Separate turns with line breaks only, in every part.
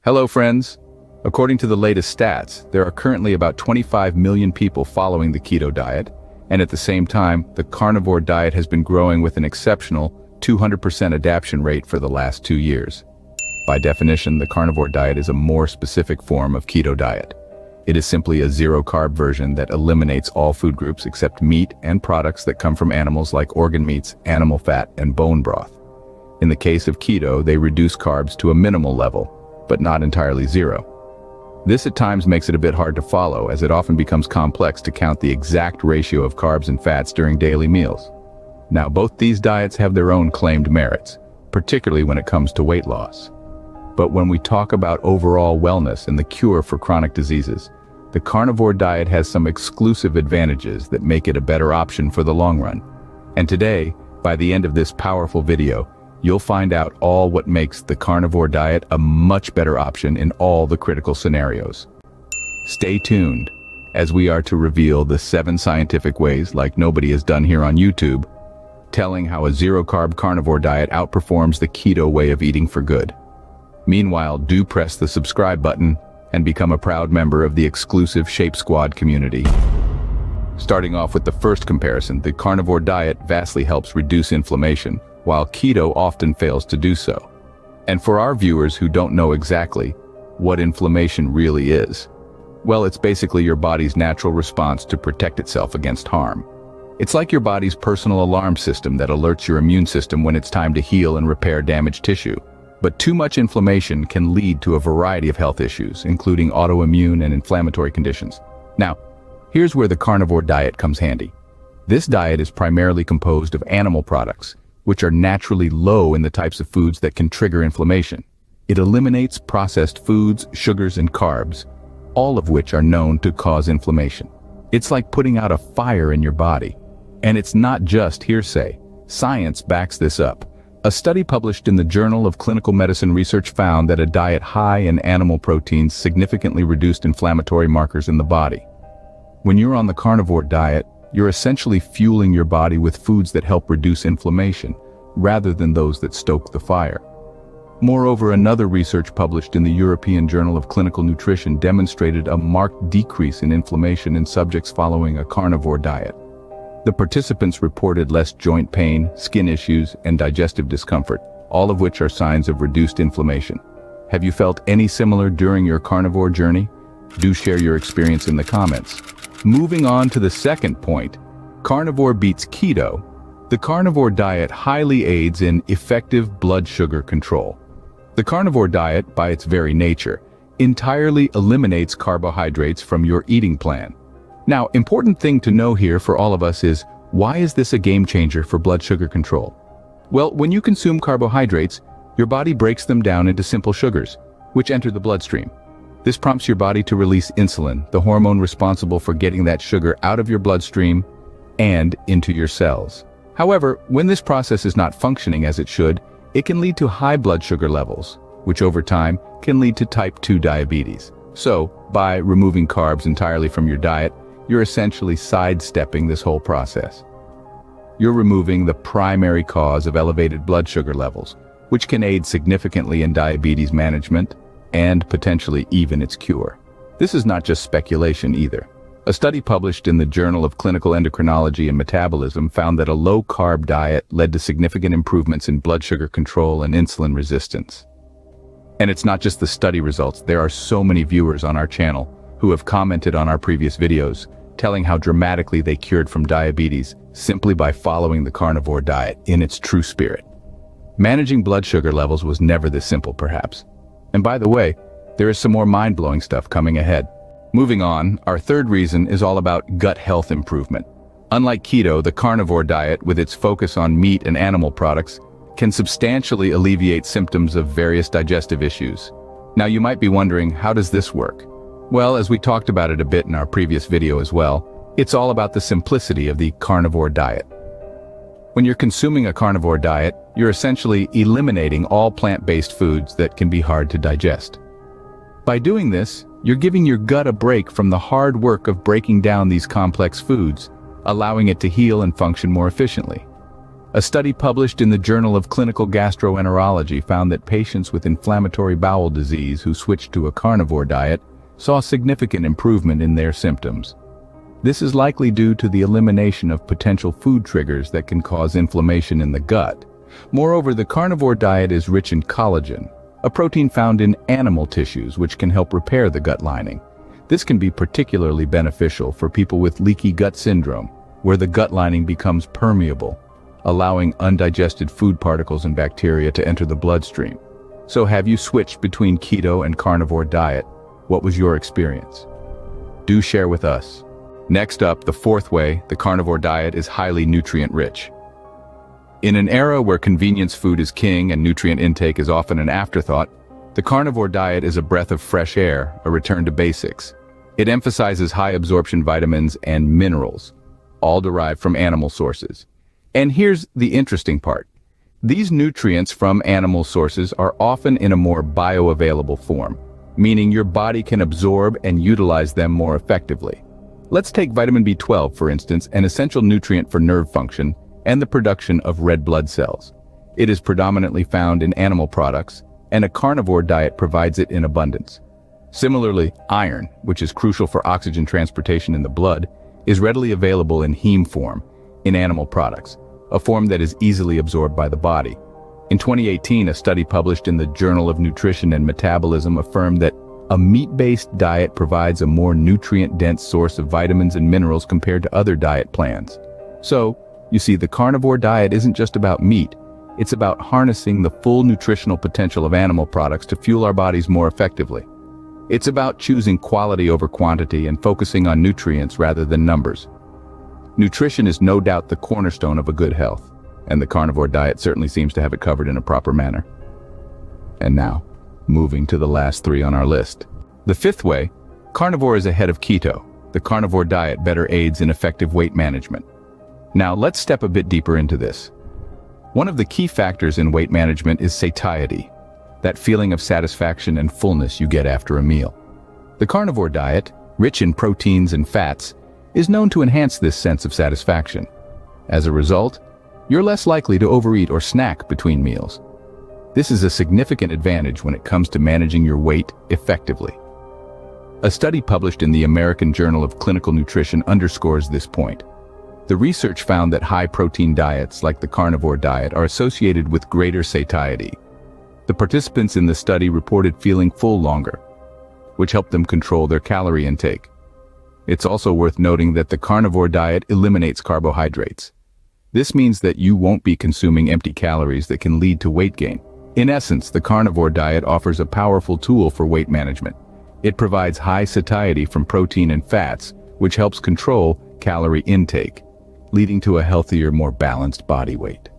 Hello friends! According to the latest stats, there are currently about 25 million people following the keto diet, and at the same time, the carnivore diet has been growing with an exceptional 200% adoption rate for the last 2 years. By definition, the carnivore diet is a more specific form of keto diet. It is simply a zero-carb version that eliminates all food groups except meat and products that come from animals like organ meats, animal fat, and bone broth. In the case of keto, they reduce carbs to a minimal level, but not entirely zero. This at times makes it a bit hard to follow, as it often becomes complex to count the exact ratio of carbs and fats during daily meals. Now, both these diets have their own claimed merits, particularly when it comes to weight loss. But when we talk about overall wellness and the cure for chronic diseases, the carnivore diet has some exclusive advantages that make it a better option for the long run. And today, by the end of this powerful video, you'll find out all what makes the carnivore diet a much better option in all the critical scenarios. Stay tuned, as we are to reveal the 7 scientific ways, like nobody has done here on YouTube, telling how a zero-carb carnivore diet outperforms the keto way of eating for good. Meanwhile, do press the subscribe button and become a proud member of the exclusive Shape Squad community. Starting off with the first comparison, the carnivore diet vastly helps reduce inflammation, while keto often fails to do so. And for our viewers who don't know exactly what inflammation really is, well, it's basically your body's natural response to protect itself against harm. It's like your body's personal alarm system that alerts your immune system when it's time to heal and repair damaged tissue. But too much inflammation can lead to a variety of health issues, including autoimmune and inflammatory conditions. Now, here's where the carnivore diet comes handy. This diet is primarily composed of animal products, which are naturally low in the types of foods that can trigger inflammation. It eliminates processed foods, sugars, and carbs, all of which are known to cause inflammation. It's like putting out a fire in your body. And it's not just hearsay. Science backs this up. A study published in the Journal of Clinical Medicine Research found that a diet high in animal proteins significantly reduced inflammatory markers in the body. When you're on the carnivore diet, you're essentially fueling your body with foods that help reduce inflammation, rather than those that stoke the fire. Moreover, another research published in the European Journal of Clinical Nutrition demonstrated a marked decrease in inflammation in subjects following a carnivore diet. The participants reported less joint pain, skin issues, and digestive discomfort, all of which are signs of reduced inflammation. Have you felt any similar during your carnivore journey? Do share your experience in the comments. Moving on to the second point, carnivore beats keto. The carnivore diet highly aids in effective blood sugar control. The carnivore diet, by its very nature, entirely eliminates carbohydrates from your eating plan. Now, important thing to know here for all of us is, why is this a game changer for blood sugar control? Well, when you consume carbohydrates, your body breaks them down into simple sugars, which enter the bloodstream. This prompts your body to release insulin, the hormone responsible for getting that sugar out of your bloodstream and into your cells. However, when this process is not functioning as it should, it can lead to high blood sugar levels, which over time can lead to type 2 diabetes. So, by removing carbs entirely from your diet, you're essentially sidestepping this whole process. You're removing the primary cause of elevated blood sugar levels, which can aid significantly in diabetes management and potentially even its cure. This is not just speculation either. A study published in the Journal of Clinical Endocrinology and Metabolism found that a low-carb diet led to significant improvements in blood sugar control and insulin resistance. And it's not just the study results. There are so many viewers on our channel who have commented on our previous videos, telling how dramatically they cured from diabetes simply by following the carnivore diet in its true spirit. Managing blood sugar levels was never this simple, perhaps. And by the way, there is some more mind-blowing stuff coming ahead. Moving on, our third reason is all about gut health improvement. Unlike keto, the carnivore diet, with its focus on meat and animal products, can substantially alleviate symptoms of various digestive issues. Now, you might be wondering, how does this work? Well, as we talked about it a bit in our previous video as well, it's all about the simplicity of the carnivore diet. When you're consuming a carnivore diet, you're essentially eliminating all plant-based foods that can be hard to digest. By doing this, you're giving your gut a break from the hard work of breaking down these complex foods, allowing it to heal and function more efficiently. A study published in the Journal of Clinical Gastroenterology found that patients with inflammatory bowel disease who switched to a carnivore diet saw significant improvement in their symptoms. This is likely due to the elimination of potential food triggers that can cause inflammation in the gut. Moreover, the carnivore diet is rich in collagen, a protein found in animal tissues which can help repair the gut lining. This can be particularly beneficial for people with leaky gut syndrome, where the gut lining becomes permeable, allowing undigested food particles and bacteria to enter the bloodstream. So have you switched between keto and carnivore diet? What was your experience? Do share with us. Next up, the fourth way, the carnivore diet is highly nutrient-rich. In an era where convenience food is king and nutrient intake is often an afterthought, the carnivore diet is a breath of fresh air, a return to basics. It emphasizes high-absorption vitamins and minerals, all derived from animal sources. And here's the interesting part. These nutrients from animal sources are often in a more bioavailable form, meaning your body can absorb and utilize them more effectively. Let's take vitamin B12, for instance, an essential nutrient for nerve function and the production of red blood cells. It is predominantly found in animal products, and a carnivore diet provides it in abundance. Similarly, iron, which is crucial for oxygen transportation in the blood, is readily available in heme form in animal products, a form that is easily absorbed by the body. In 2018, a study published in the Journal of Nutrition and Metabolism affirmed that a meat-based diet provides a more nutrient-dense source of vitamins and minerals compared to other diet plans. So, you see, the carnivore diet isn't just about meat, it's about harnessing the full nutritional potential of animal products to fuel our bodies more effectively. It's about choosing quality over quantity and focusing on nutrients rather than numbers. Nutrition is no doubt the cornerstone of a good health, and the carnivore diet certainly seems to have it covered in a proper manner. And now, moving to the last three on our list. The fifth way, carnivore is ahead of keto. The carnivore diet better aids in effective weight management. Now let's step a bit deeper into this. One of the key factors in weight management is satiety, that feeling of satisfaction and fullness you get after a meal. The carnivore diet, rich in proteins and fats, is known to enhance this sense of satisfaction. As a result, you're less likely to overeat or snack between meals. This is a significant advantage when it comes to managing your weight effectively. A study published in the American Journal of Clinical Nutrition underscores this point. The research found that high-protein diets like the carnivore diet are associated with greater satiety. The participants in the study reported feeling full longer, which helped them control their calorie intake. It's also worth noting that the carnivore diet eliminates carbohydrates. This means that you won't be consuming empty calories that can lead to weight gain. In essence, the carnivore diet offers a powerful tool for weight management. It provides high satiety from protein and fats, which helps control calorie intake, leading to a healthier, more balanced body weight.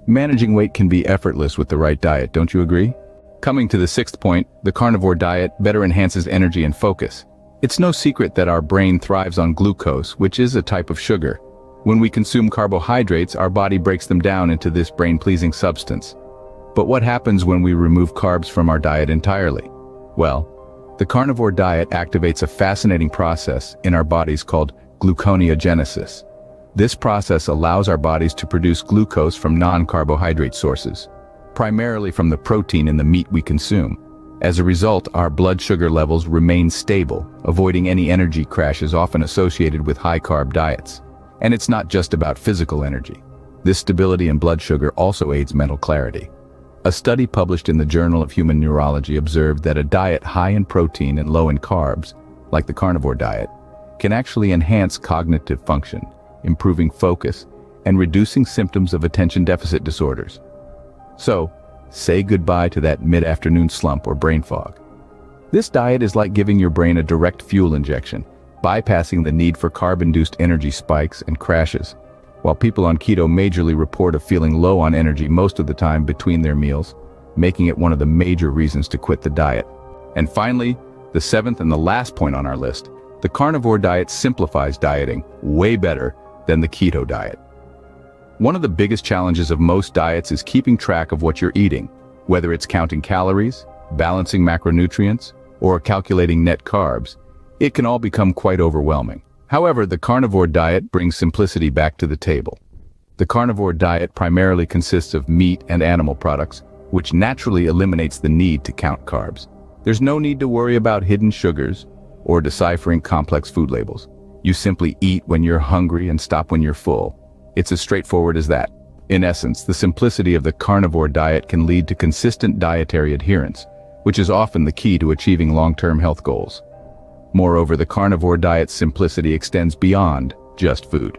Managing weight can be effortless with the right diet, don't you agree? Coming to the sixth point, the carnivore diet better enhances energy and focus. It's no secret that our brain thrives on glucose, which is a type of sugar. When we consume carbohydrates, our body breaks them down into this brain-pleasing substance. But what happens when we remove carbs from our diet entirely? Well, the carnivore diet activates a fascinating process in our bodies called gluconeogenesis. This process allows our bodies to produce glucose from non-carbohydrate sources, primarily from the protein in the meat we consume. As a result, our blood sugar levels remain stable, avoiding any energy crashes often associated with high-carb diets. And it's not just about physical energy. This stability in blood sugar also aids mental clarity. A study published in the Journal of Human Neurology observed that a diet high in protein and low in carbs, like the carnivore diet, can actually enhance cognitive function, improving focus, and reducing symptoms of attention deficit disorders. So, say goodbye to that mid-afternoon slump or brain fog. This diet is like giving your brain a direct fuel injection, bypassing the need for carb-induced energy spikes and crashes. While people on keto majorly report of feeling low on energy most of the time between their meals, making it one of the major reasons to quit the diet. And finally, the seventh and the last point on our list, the carnivore diet simplifies dieting way better than the keto diet. One of the biggest challenges of most diets is keeping track of what you're eating, whether it's counting calories, balancing macronutrients, or calculating net carbs. It can all become quite overwhelming. However, the carnivore diet brings simplicity back to the table. The carnivore diet primarily consists of meat and animal products, which naturally eliminates the need to count carbs. There's no need to worry about hidden sugars or deciphering complex food labels. You simply eat when you're hungry and stop when you're full. It's as straightforward as that. In essence, the simplicity of the carnivore diet can lead to consistent dietary adherence, which is often the key to achieving long-term health goals. Moreover, the carnivore diet's simplicity extends beyond just food.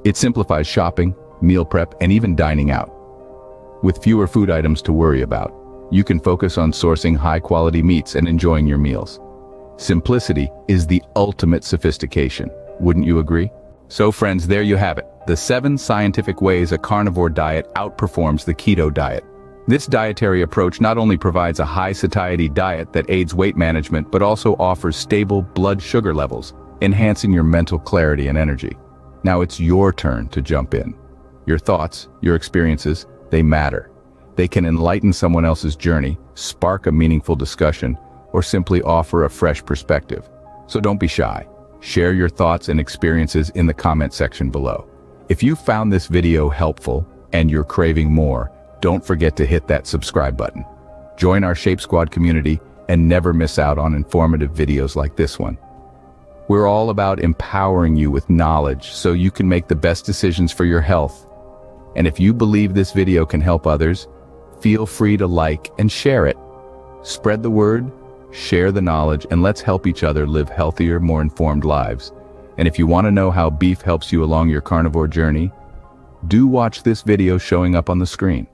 It simplifies shopping, meal prep, and even dining out. With fewer food items to worry about, you can focus on sourcing high-quality meats and enjoying your meals. Simplicity is the ultimate sophistication, wouldn't you agree? So friends, there you have it, the 7 scientific ways a carnivore diet outperforms the keto diet. This dietary approach not only provides a high-satiety diet that aids weight management, but also offers stable blood sugar levels, enhancing your mental clarity and energy. Now it's your turn to jump in. Your thoughts, your experiences, they matter. They can enlighten someone else's journey, spark a meaningful discussion, or simply offer a fresh perspective. So don't be shy. Share your thoughts and experiences in the comment section below. If you found this video helpful and you're craving more, don't forget to hit that subscribe button. Join our Shape Squad community and never miss out on informative videos like this one. We're all about empowering you with knowledge so you can make the best decisions for your health. And if you believe this video can help others, feel free to like and share it. Spread the word, share the knowledge, and let's help each other live healthier, more informed lives. And if you want to know how beef helps you along your carnivore journey, do watch this video showing up on the screen.